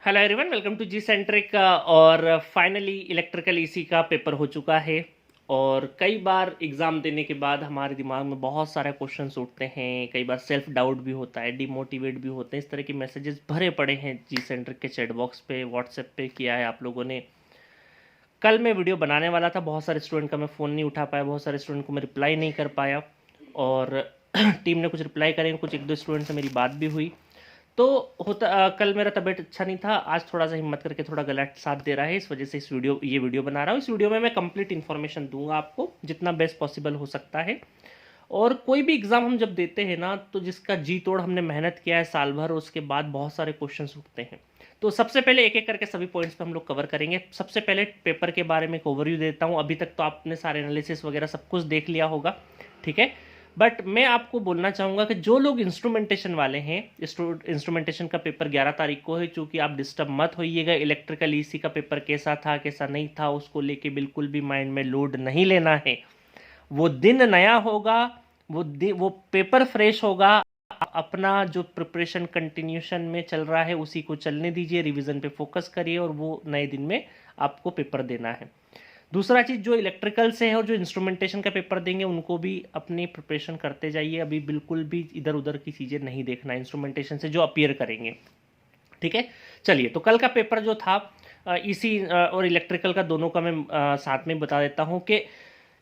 Hello everyone, welcome to G Centric. और finally electrical EC का paper हो चुका है। और कई बार एग्ज़ाम देने के बाद हमारे दिमाग में बहुत सारे क्वेश्चंस उठते हैं, कई बार सेल्फ डाउट भी होता है, डिमोटिवेट भी होते हैं। इस तरह के मैसेजेस भरे पड़े हैं जी सेंट्रिक के चैट बॉक्स पे, व्हाट्सएप पे किया है आप लोगों ने। कल मैं वीडियो बनाने वाला था, बहुत सारे स्टूडेंट का मैं फ़ोन नहीं उठा पाया, बहुत सारे स्टूडेंट को मैं रिप्लाई नहीं कर पाया। और टीम ने कुछ रिप्लाई करें, कुछ एक दो स्टूडेंट से मेरी बात भी हुई। तो कल मेरा तबीयत अच्छा नहीं था, आज थोड़ा सा हिम्मत करके थोड़ा गला साथ दे रहा है, इस वजह से ये वीडियो बना रहा हूँ। इस वीडियो में मैं कंप्लीट इन्फॉर्मेशन दूंगा आपको, जितना बेस्ट पॉसिबल हो सकता है। और कोई भी एग्ज़ाम हम जब देते हैं ना, तो जिसका जी तोड़ हमने मेहनत किया है साल भर, उसके बाद बहुत सारे क्वेश्चन उठते हैं। तो सबसे पहले एक एक करके सभी पॉइंट्स पे हम लोग कवर करेंगे। सबसे पहले पेपर के बारे में एक ओवरव्यू देता हूँ। अभी तक तो आपने सारे एनालिसिस वगैरह सब कुछ देख लिया होगा, ठीक है। बट मैं आपको बोलना चाहूँगा कि जो लोग इंस्ट्रूमेंटेशन वाले हैं, इंस्ट्रूमेंटेशन का पेपर 11 तारीख को है, चूँकि आप डिस्टर्ब मत होइएगा। इलेक्ट्रिकल ईसी का पेपर कैसा था कैसा नहीं था उसको लेके बिल्कुल भी माइंड में लोड नहीं लेना है। वो दिन नया होगा, वो पेपर फ्रेश होगा। अपना जो प्रिपरेशन कंटिन्यूशन में चल रहा है उसी को चलने दीजिए, रिवीजन पे फोकस करिए, और वो नए दिन में आपको पेपर देना है। दूसरा चीज़, जो इलेक्ट्रिकल से है और जो इंस्ट्रूमेंटेशन का पेपर देंगे उनको भी अपनी प्रिपरेशन करते जाइए। अभी बिल्कुल भी इधर उधर की चीज़ें नहीं देखना इंस्ट्रूमेंटेशन से जो अपीयर करेंगे, ठीक है। चलिए, तो कल का पेपर जो था इसी और इलेक्ट्रिकल का, दोनों का मैं साथ में बता देता हूँ कि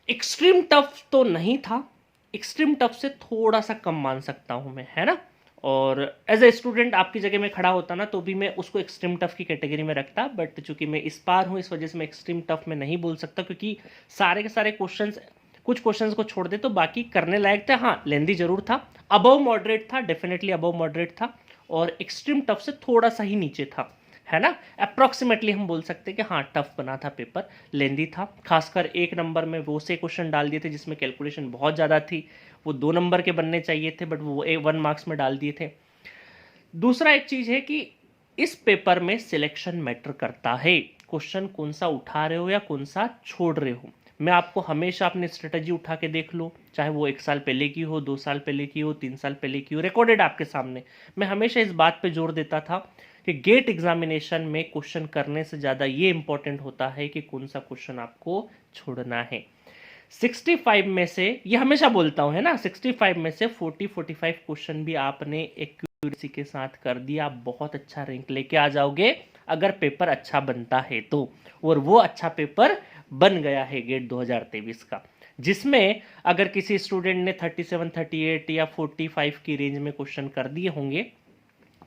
एक्सट्रीम टफ तो नहीं था, एक्सट्रीम टफ से थोड़ा सा कम मान सकता हूँ मैं, है ना। और एज ए स्टूडेंट आपकी जगह में खड़ा होता ना, तो भी मैं उसको एक्सट्रीम टफ की कैटेगरी में रखता। बट चूंकि मैं इस पार हूँ, इस वजह से मैं एक्सट्रीम टफ में नहीं बोल सकता, क्योंकि सारे के सारे क्वेश्चंस, कुछ क्वेश्चंस को छोड़ दे तो बाकी करने लायक थे। हाँ, लेंदी जरूर था, अबव मॉडरेट था, डेफिनेटली अबव मॉडरेट था। और एक्सट्रीम टफ से थोड़ा सा ही नीचे था, है ना। अप्रॉक्सीमेटली हम बोल सकते हैं कि हाँ, टफ बना था पेपर, लेंदी था। खासकर एक नंबर में वो से क्वेश्चन डाल दिए थे जिसमें कैलकुलेशन बहुत ज़्यादा थी, वो 2 नंबर के बनने चाहिए थे, बट वो 1 मार्क्स में डाल दिए थे। दूसरा एक चीज़ है कि इस पेपर में सिलेक्शन मैटर करता है। क्वेश्चन कौन सा उठा रहे हो या कौन सा छोड़ रहे हो। मैं आपको हमेशा अपनी स्ट्रेटजी उठा के देख लो, चाहे वो 1 साल पहले की हो, 2 साल पहले की हो, 3 साल पहले की हो, रिकॉर्डेड आपके सामने। मैं हमेशा इस बात पे जोर देता था कि गेट एग्जामिनेशन में क्वेश्चन करने से ज़्यादा ये इंपॉर्टेंट होता है कि कौन सा क्वेश्चन आपको छोड़ना है। 65 में से, ये हमेशा बोलता हूँ, है ना, 65 में से 40-45 क्वेश्चन भी आपने एक्यूरेसी के साथ कर दिया, आप बहुत अच्छा रैंक लेके आ जाओगे, अगर पेपर अच्छा बनता है तो। और वो अच्छा पेपर बन गया है गेट 2023 का, जिसमें अगर किसी स्टूडेंट ने 37, 38 या 45 की रेंज में क्वेश्चन कर दिए होंगे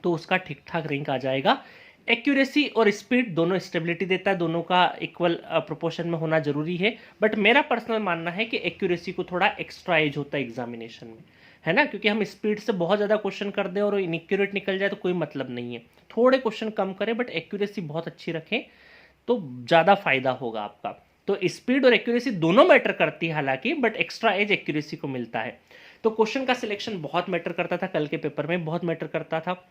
तो उसका ठीक ठाक रैंक आ जाएगा। एक्यूरेसी और स्पीड दोनों स्टेबिलिटी देता है, दोनों का इक्वल प्रोपोर्शन में होना जरूरी है। बट मेरा पर्सनल मानना है कि एक्यूरेसी को थोड़ा एक्स्ट्रा एज होता है एग्जामिनेशन में, है ना, क्योंकि हम स्पीड से बहुत ज़्यादा क्वेश्चन कर दें और इनएक्यूरेट निकल जाए तो कोई मतलब नहीं है। थोड़े क्वेश्चन कम करें बट एक्यूरेसी बहुत अच्छी रखें तो ज़्यादा फायदा होगा आपका। तो स्पीड और एक्यूरेसी दोनों मैटर करती है हालांकि, बट एक्स्ट्रा एज एक्यूरेसी को मिलता है। तो क्वेश्चन का सिलेक्शन बहुत मैटर करता था, कल के पेपर में बहुत मैटर करता था।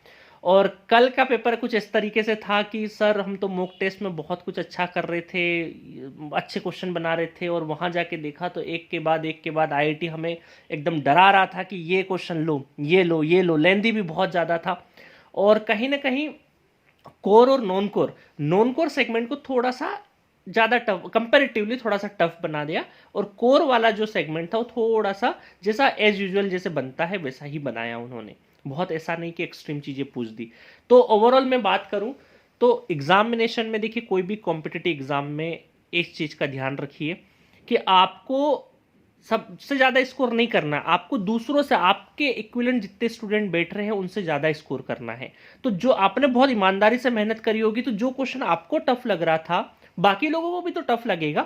और कल का पेपर कुछ इस तरीके से था कि सर, हम तो मॉक टेस्ट में बहुत कुछ अच्छा कर रहे थे, अच्छे क्वेश्चन बना रहे थे, और वहाँ जाके देखा तो एक के बाद आईआईटी हमें एकदम डरा रहा था कि ये क्वेश्चन लो, ये लो, ये लो। लेंदी भी बहुत ज़्यादा था, और कहीं ना कहीं कोर और नॉन कोर सेगमेंट को थोड़ा सा ज़्यादा टफ, कंपेरेटिवली थोड़ा सा टफ बना दिया। और कोर वाला जो सेगमेंट था वो थोड़ा सा जैसा एज यूजुअल जैसे बनता है वैसा ही बनाया उन्होंने, बहुत ऐसा नहीं कि एक्सट्रीम चीज़ें पूछ दी। तो ओवरऑल मैं बात करूं तो एग्जामिनेशन में देखिए, कोई भी कॉम्पिटिटिव एग्जाम में एक चीज़ का ध्यान रखिए कि आपको सबसे ज़्यादा स्कोर नहीं करना, आपको दूसरों से, आपके इक्विवेलेंट जितने स्टूडेंट बैठ रहे हैं उनसे ज़्यादा स्कोर करना है। तो जो आपने बहुत ईमानदारी से मेहनत करी होगी, तो जो क्वेश्चन आपको टफ लग रहा था बाकी लोगों को भी तो टफ लगेगा,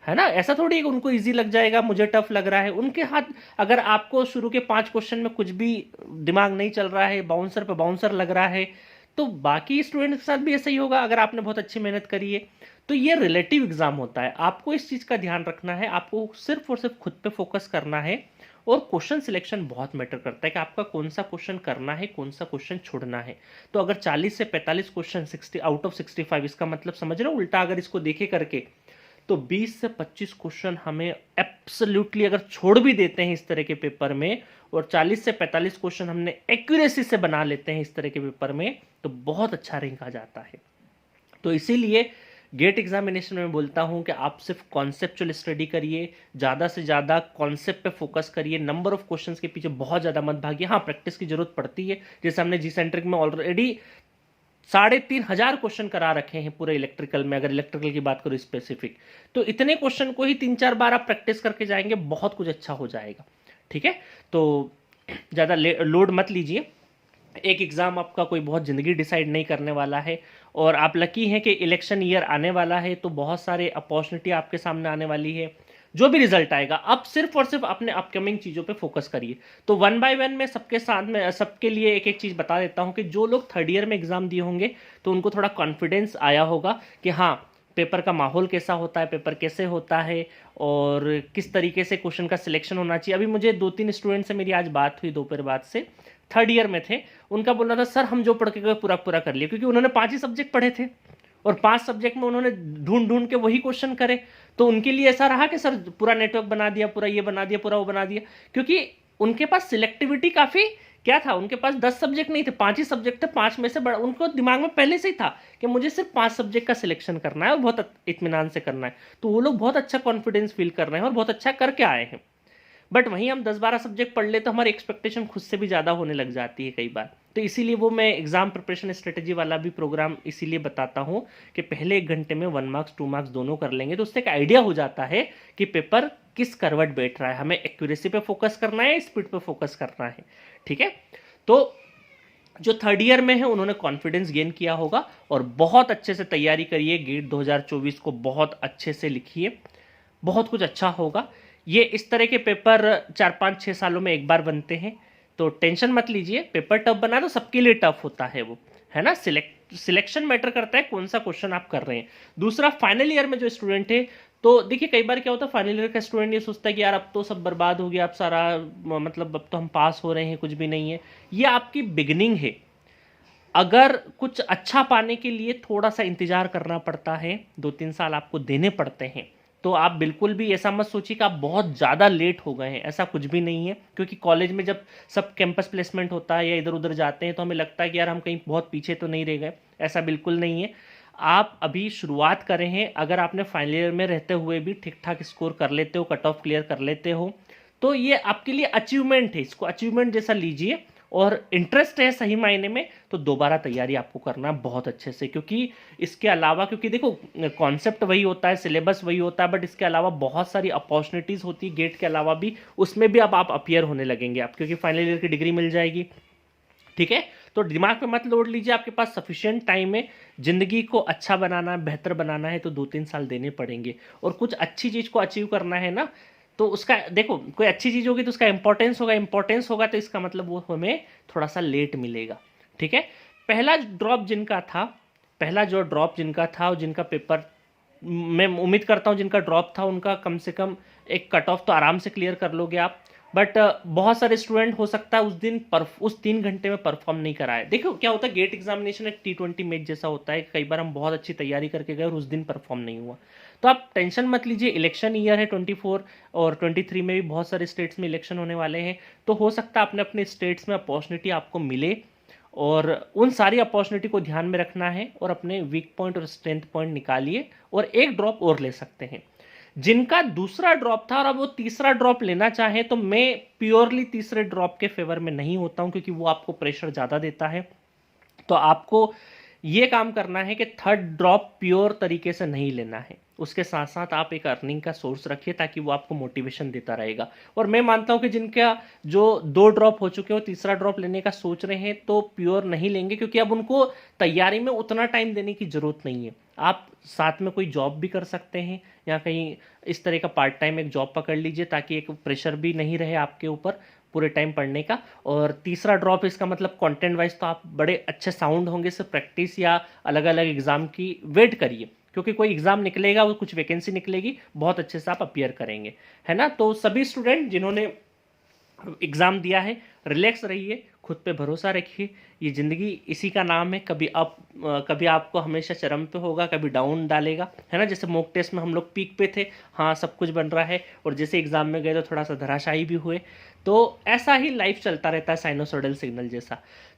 है ना। ऐसा थोड़ी है कि उनको इजी लग जाएगा, मुझे टफ लग रहा है, उनके हाथ। अगर आपको शुरू के 5 क्वेश्चन में कुछ भी दिमाग नहीं चल रहा है, बाउंसर पे बाउंसर लग रहा है, तो बाकी स्टूडेंट के साथ भी ऐसा ही होगा अगर आपने बहुत अच्छी मेहनत करी है। तो ये रिलेटिव एग्जाम होता है, आपको इस चीज़ का ध्यान रखना है, आपको सिर्फ और सिर्फ खुद पे फोकस करना है। और क्वेश्चन सिलेक्शन बहुत मैटर करता है कि आपका कौन सा क्वेश्चन करना है, कौन सा क्वेश्चन छोड़ना है। तो अगर 40 से 45 क्वेश्चन 60 आउट ऑफ 65, इसका मतलब समझ रहे हो, उल्टा अगर इसको देखे करके, तो 20 से 25 क्वेश्चन हमें एब्सोल्युटली अगर छोड़ भी देते हैं इस तरह के पेपर में, और 40 से 45 क्वेश्चन हमने एक्यूरेसी से बना लेते हैं इस तरह के पेपर में, तो बहुत अच्छा रैंक आ जाता है। तो इसीलिए गेट एग्जामिनेशन में बोलता हूं कि आप सिर्फ कॉन्सेप्चुअल स्टडी करिए, ज़्यादा से ज़्यादा कॉन्सेप्ट पे फोकस करिए, नंबर ऑफ क्वेश्चंस के पीछे बहुत ज़्यादा मत भागिए। हाँ, प्रैक्टिस की जरूरत पड़ती है, जैसे हमने जी सेंट्रिक में ऑलरेडी 3,500 क्वेश्चन करा रखे हैं पूरे इलेक्ट्रिकल में, अगर इलेक्ट्रिकल की बात करो स्पेसिफिक, तो इतने क्वेश्चन को ही 3-4 बार आप प्रैक्टिस करके जाएंगे, बहुत कुछ अच्छा हो जाएगा। ठीक है, तो ज़्यादा लोड मत लीजिए। एक एग्ज़ाम आपका कोई बहुत ज़िंदगी डिसाइड नहीं करने वाला है, और आप लकी हैं कि इलेक्शन ईयर आने वाला है, तो बहुत सारे अपॉर्चुनिटी आपके सामने आने वाली है। जो भी रिजल्ट आएगा, आप सिर्फ और सिर्फ अपने अपकमिंग चीज़ों पे फोकस करिए। तो 1 बाय 1 में सबके साथ में सबके लिए एक एक चीज़ बता देता हूँ कि जो लोग थर्ड ईयर में एग्ज़ाम दिए होंगे, तो उनको थोड़ा कॉन्फिडेंस आया होगा कि हाँ, पेपर का माहौल कैसा होता है, पेपर कैसे होता है, और किस तरीके से क्वेश्चन का सिलेक्शन होना चाहिए। अभी मुझे 2-3 स्टूडेंट से मेरी आज बात हुई दोपहर बाद से, थर्ड ईयर में थे, उनका बोलना था सर हम जो पढ़ के गए पूरा पूरा कर लिया, क्योंकि उन्होंने 5 ही सब्जेक्ट पढ़े थे और 5 सब्जेक्ट में उन्होंने ढूंढ ढूंढ के वही क्वेश्चन करे। तो उनके लिए ऐसा रहा कि सर पूरा नेटवर्क बना दिया, पूरा ये बना दिया, पूरा वो बना दिया, क्योंकि उनके पास सिलेक्टिविटी काफ़ी क्या था, उनके पास 10 सब्जेक्ट नहीं थे, 5 ही सब्जेक्ट थे, 5 में से बड़ा उनको दिमाग में पहले से ही था कि मुझे सिर्फ 5 सब्जेक्ट का सिलेक्शन करना है और बहुत इत्मीनान से करना है। तो वो लोग बहुत अच्छा कॉन्फिडेंस फील कर रहे हैं और बहुत अच्छा करके आए हैं। बट वहीं हम 10-12 सब्जेक्ट पढ़ ले तो हमारी एक्सपेक्टेशन खुद से भी ज़्यादा होने लग जाती है कई बार। तो इसीलिए वो मैं एग्जाम प्रिपरेशन स्ट्रेटेजी वाला भी प्रोग्राम इसीलिए बताता हूँ कि पहले 1 घंटे में 1 मार्क्स 2 मार्क्स दोनों कर लेंगे, तो उससे एक आइडिया हो जाता है कि पेपर किस करवट बैठ रहा है, हमें एक्यूरेसी पे फोकस करना है, स्पीड पे फोकस करना है। ठीक है, तो जो थर्ड ईयर में है उन्होंने कॉन्फिडेंस गेन किया होगा, और बहुत अच्छे से तैयारी करिए, गेट 2024 को बहुत अच्छे से लिखिए, बहुत कुछ अच्छा होगा। ये इस तरह के पेपर 4-5-6 सालों में एक बार बनते हैं, तो टेंशन मत लीजिए। पेपर टफ बना तो सबके लिए टफ होता है वो, है ना। सिलेक्शन मैटर करता है कौन सा क्वेश्चन आप कर रहे हैं। दूसरा, फाइनल ईयर में जो स्टूडेंट है, तो देखिए कई बार क्या होता है, फाइनल ईयर का स्टूडेंट ये सोचता है कि यार अब तो सब बर्बाद हो गया, अब सारा मतलब अब तो हम पास हो रहे हैं, कुछ भी नहीं है। ये आपकी बिगिनिंग है। अगर कुछ अच्छा पाने के लिए थोड़ा सा इंतजार करना पड़ता है, 2-3 साल आपको देने पड़ते हैं, तो आप बिल्कुल भी ऐसा मत सोचिए कि आप बहुत ज़्यादा लेट हो गए हैं, ऐसा कुछ भी नहीं है। क्योंकि कॉलेज में जब सब कैंपस प्लेसमेंट होता है या इधर उधर जाते हैं, तो हमें लगता है कि यार हम कहीं बहुत पीछे तो नहीं रह गए, ऐसा बिल्कुल नहीं है। आप अभी शुरुआत कर रहे हैं। अगर आपने फाइनल ईयर में रहते हुए भी ठीक ठाक स्कोर कर लेते हो, कट ऑफ क्लियर कर लेते हो, तो ये आपके लिए अचीवमेंट है, इसको अचीवमेंट जैसा लीजिए। और इंटरेस्ट है सही मायने में, तो दोबारा तैयारी आपको करना बहुत अच्छे से, क्योंकि इसके अलावा, क्योंकि देखो कॉन्सेप्ट वही होता है, सिलेबस वही होता है, बट इसके अलावा बहुत सारी अपॉर्चुनिटीज़ होती है गेट के अलावा भी, उसमें भी अब आप अपीयर होने लगेंगे आप, क्योंकि फाइनल ईयर की डिग्री मिल जाएगी। ठीक है, तो दिमाग पे मत लोड लीजिए, आपके पास सफिशिएंट टाइम है। जिंदगी को अच्छा बनाना है, बेहतर बनाना है, तो 2-3 साल देने पड़ेंगे। और कुछ अच्छी चीज़ को अचीव करना है ना, तो उसका देखो, कोई अच्छी चीज़ होगी तो उसका इंपॉर्टेंस होगा, तो इसका मतलब वो हमें थोड़ा सा लेट मिलेगा। ठीक है, पहला जो ड्रॉप जिनका था और जिनका पेपर, मैं उम्मीद करता हूँ जिनका ड्रॉप था उनका कम से कम एक कट ऑफ तो आराम से क्लियर कर लोगे आप। बट बहुत सारे स्टूडेंट हो सकता है उस 3 घंटे में परफॉर्म नहीं कराए। देखो क्या होता है, गेट एग्जामिनेशन एक T20 मैच जैसा होता है, कई बार हम बहुत अच्छी तैयारी करके गए और उस दिन परफॉर्म नहीं हुआ। तो आप टेंशन मत लीजिए, इलेक्शन ईयर है 24 और 23 में भी बहुत सारे स्टेट्स में इलेक्शन होने वाले हैं, तो हो सकता है अपने अपने स्टेट्स में अपॉर्चुनिटी आपको मिले, और उन सारी अपॉर्चुनिटी को ध्यान में रखना है और अपने वीक पॉइंट और स्ट्रेंथ पॉइंट निकालिए, और एक ड्रॉप और ले सकते हैं। जिनका दूसरा ड्रॉप था और अब वो तीसरा ड्रॉप लेना चाहे, तो मैं प्योरली तीसरे ड्रॉप के फेवर में नहीं होता हूं, क्योंकि वो आपको प्रेशर ज़्यादा देता है। तो आपको ये काम करना है कि थर्ड ड्रॉप प्योर तरीके से नहीं लेना है, उसके साथ साथ आप एक अर्निंग का सोर्स रखिए, ताकि वो आपको मोटिवेशन देता रहेगा। और मैं मानता हूं कि जिनका जो 2 ड्रॉप हो चुके हो, तीसरा ड्रॉप लेने का सोच रहे हैं, तो प्योर नहीं लेंगे, क्योंकि अब उनको तैयारी में उतना टाइम देने की जरूरत नहीं है। आप साथ में कोई जॉब भी कर सकते हैं, या कहीं इस तरह का पार्ट टाइम एक जॉब पकड़ लीजिए, ताकि एक प्रेशर भी नहीं रहे आपके ऊपर पूरे टाइम पढ़ने का। और तीसरा ड्रॉप, इसका मतलब कंटेंट वाइज तो आप बड़े अच्छे साउंड होंगे, सिर्फ प्रैक्टिस या अलग अलग एग्जाम की वेट करिए, क्योंकि कोई एग्जाम निकलेगा, वो कुछ वैकेंसी निकलेगी, बहुत अच्छे से आप अपीयर करेंगे, है ना। तो सभी स्टूडेंट जिन्होंने एग्ज़ाम दिया है, रिलैक्स रहिए, खुद पे भरोसा रखिए। ये ज़िंदगी इसी का नाम है, कभी अप कभी आपको हमेशा चरम पे होगा, कभी डाउन डालेगा, है ना। जैसे मॉक टेस्ट में हम लोग पीक पे थे, हाँ सब कुछ बन रहा है, और जैसे एग्ज़ाम में गए तो थोड़ा सा धराशायी भी हुए। तो ऐसा ही लाइफ चलता रहता है, साइनोसॉइडल सिग्नल जैसा।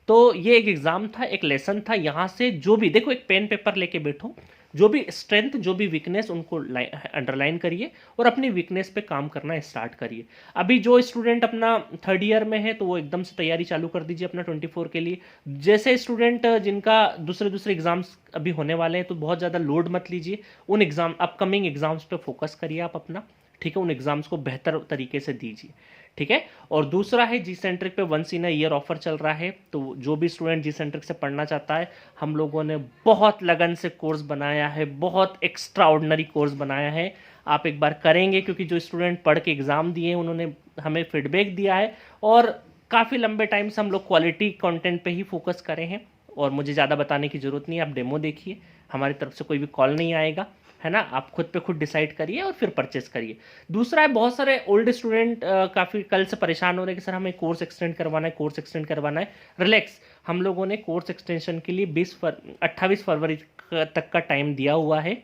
तो ये एक एग्ज़ाम था, एक लेसन था। यहाँ से जो भी देखो, एक पेन पेपर लेके बैठो, जो भी स्ट्रेंथ, जो भी वीकनेस, उनको अंडरलाइन करिए और अपनी वीकनेस पे काम करना स्टार्ट करिए। अभी जो स्टूडेंट अपना थर्ड ईयर में है तो वो एकदम से तैयारी चालू कर दीजिए अपना 24 के लिए। जैसे स्टूडेंट जिनका दूसरे दूसरे एग्जाम्स अभी होने वाले हैं तो बहुत ज़्यादा लोड मत लीजिए, उन एग्जाम अपकमिंग एग्जाम्स पे फोकस करिए आप अपना, ठीक है। उन एग्जाम्स को बेहतर तरीके से दीजिए, ठीक है। और दूसरा है, जी सेंट्रिक पे once in a year offer चल रहा है, तो जो भी स्टूडेंट जी सेंट्रिक से पढ़ना चाहता है, हम लोगों ने बहुत लगन से कोर्स बनाया है, बहुत एक्स्ट्रा ऑर्डिनरी कोर्स बनाया है। आप एक बार करेंगे, क्योंकि जो स्टूडेंट पढ़ के एग्ज़ाम दिए उन्होंने हमें फीडबैक दिया है, और काफ़ी लंबे टाइम से हम लोग क्वालिटी कंटेंट पे ही फोकस करें हैं। और मुझे ज़्यादा बताने की ज़रूरत नहीं है, आप डेमो देखिए, हमारी तरफ से कोई भी कॉल नहीं आएगा, है ना। आप खुद पे खुद डिसाइड करिए और फिर परचेस करिए। दूसरा है, बहुत सारे ओल्ड स्टूडेंट काफ़ी कल से परेशान हो रहे हैं कि सर हमें कोर्स एक्सटेंड करवाना है, कोर्स एक्सटेंड करवाना है। रिलैक्स, हम लोगों ने कोर्स एक्सटेंशन के लिए 28 फरवरी तक का टाइम दिया हुआ है,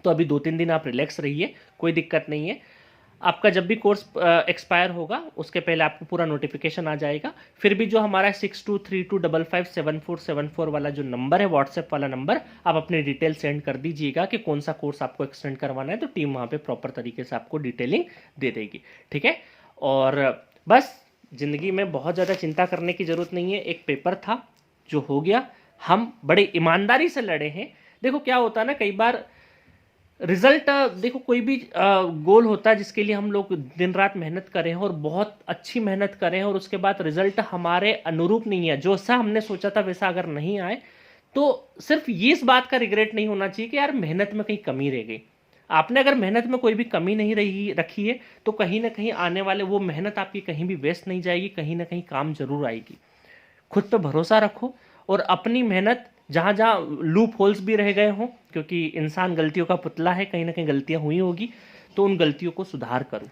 तो अभी 2-3 दिन आप रिलैक्स रहिए, कोई दिक्कत नहीं है। आपका जब भी कोर्स एक्सपायर होगा उसके पहले आपको पूरा नोटिफिकेशन आ जाएगा। फिर भी जो हमारा 6232557474 वाला जो नंबर है, व्हाट्सएप वाला नंबर, आप अपनी डिटेल सेंड कर दीजिएगा कि कौन सा कोर्स आपको एक्सटेंड करवाना है, तो टीम वहाँ पे प्रॉपर तरीके से आपको डिटेलिंग दे देगी, ठीक है। और बस, ज़िंदगी में बहुत ज़्यादा चिंता करने की ज़रूरत नहीं है। एक पेपर था जो हो गया, हम बड़े ईमानदारी से लड़े हैं। देखो क्या होता है ना, कई बार रिजल्ट, देखो कोई भी गोल होता है जिसके लिए हम लोग दिन रात मेहनत करें और बहुत अच्छी मेहनत करें, और उसके बाद रिजल्ट हमारे अनुरूप नहीं है, जो सा हमने सोचा था वैसा अगर नहीं आए, तो सिर्फ ये इस बात का रिग्रेट नहीं होना चाहिए कि यार मेहनत में कहीं कमी रह गई। आपने अगर मेहनत में कोई भी कमी नहीं रही रखी है, तो कहीं ना कहीं आने वाले वो मेहनत आपकी कहीं भी वेस्ट नहीं जाएगी, कहीं ना कहीं काम जरूर आएगी। खुद पे भरोसा रखो और अपनी मेहनत, जहाँ जहाँ लूप होल्स भी रह गए हों, क्योंकि इंसान गलतियों का पुतला है, कहीं ना कहीं गलतियाँ हुई होगी, तो उन गलतियों को सुधार करो,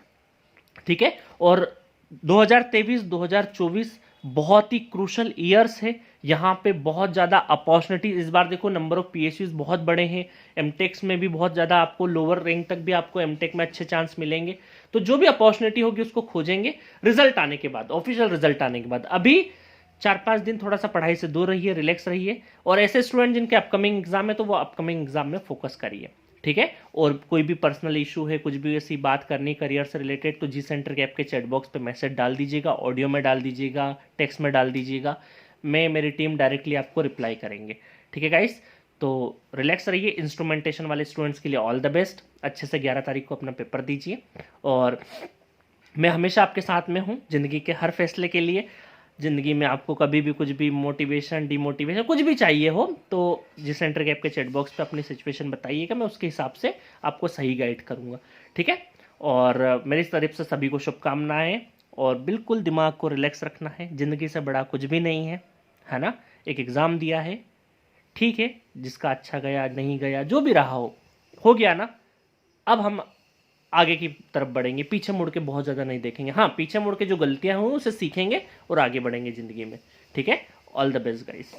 ठीक है। और 2023-2024 बहुत ही क्रूशल ईयर्स है, यहाँ पे बहुत ज़्यादा अपॉर्चुनिटी इस बार देखो, नंबर ऑफ पीएसयूज बहुत बड़े हैं, एमटेक्स में भी बहुत ज़्यादा आपको, लोअर रैंक तक भी आपको एमटेक में अच्छे चांस मिलेंगे। तो जो भी अपॉर्चुनिटी होगी उसको खोजेंगे रिजल्ट आने के बाद, ऑफिशियल रिजल्ट आने के बाद। अभी 4-5 दिन थोड़ा सा पढ़ाई से दूर रहिए, रिलैक्स रहिए, और ऐसे स्टूडेंट जिनके अपकमिंग एग्जाम है तो वो अपकमिंग एग्जाम में फोकस करिए, ठीक है। और कोई भी पर्सनल इशू है, कुछ भी ऐसी बात करनी करियर से रिलेटेड, तो जी सेंटर के ऐप के चैट बॉक्स पे मैसेज डाल दीजिएगा, ऑडियो में डाल दीजिएगा, टेक्स्ट में डाल दीजिएगा, मैं, मेरी टीम डायरेक्टली आपको रिप्लाई करेंगे, ठीक है गाइस। तो रिलैक्स रहिए। इंस्ट्रूमेंटेशन वाले स्टूडेंट्स के लिए ऑल द बेस्ट, अच्छे से 11 तारीख को अपना पेपर दीजिए, और मैं हमेशा आपके साथ में हूँ ज़िंदगी के हर फैसले के लिए। ज़िंदगी में आपको कभी भी कुछ भी मोटिवेशन, डिमोटिवेशन कुछ भी चाहिए हो, तो जिस सेंटर के आपके चैट बॉक्स पे अपनी सिचुएशन बताइएगा, मैं उसके हिसाब से आपको सही गाइड करूँगा, ठीक है। और मेरी तरफ से सभी को शुभकामनाएं, और बिल्कुल दिमाग को रिलैक्स रखना है, ज़िंदगी से बड़ा कुछ भी नहीं है ना। एक एग्ज़ाम दिया है, ठीक है, जिसका अच्छा गया नहीं गया जो भी रहा हो गया ना। अब हम आगे की तरफ बढ़ेंगे, पीछे मुड़ के बहुत ज़्यादा नहीं देखेंगे। हाँ, पीछे मुड़ के जो गलतियां हुई उसे सीखेंगे और आगे बढ़ेंगे ज़िंदगी में, ठीक है। All the best guys.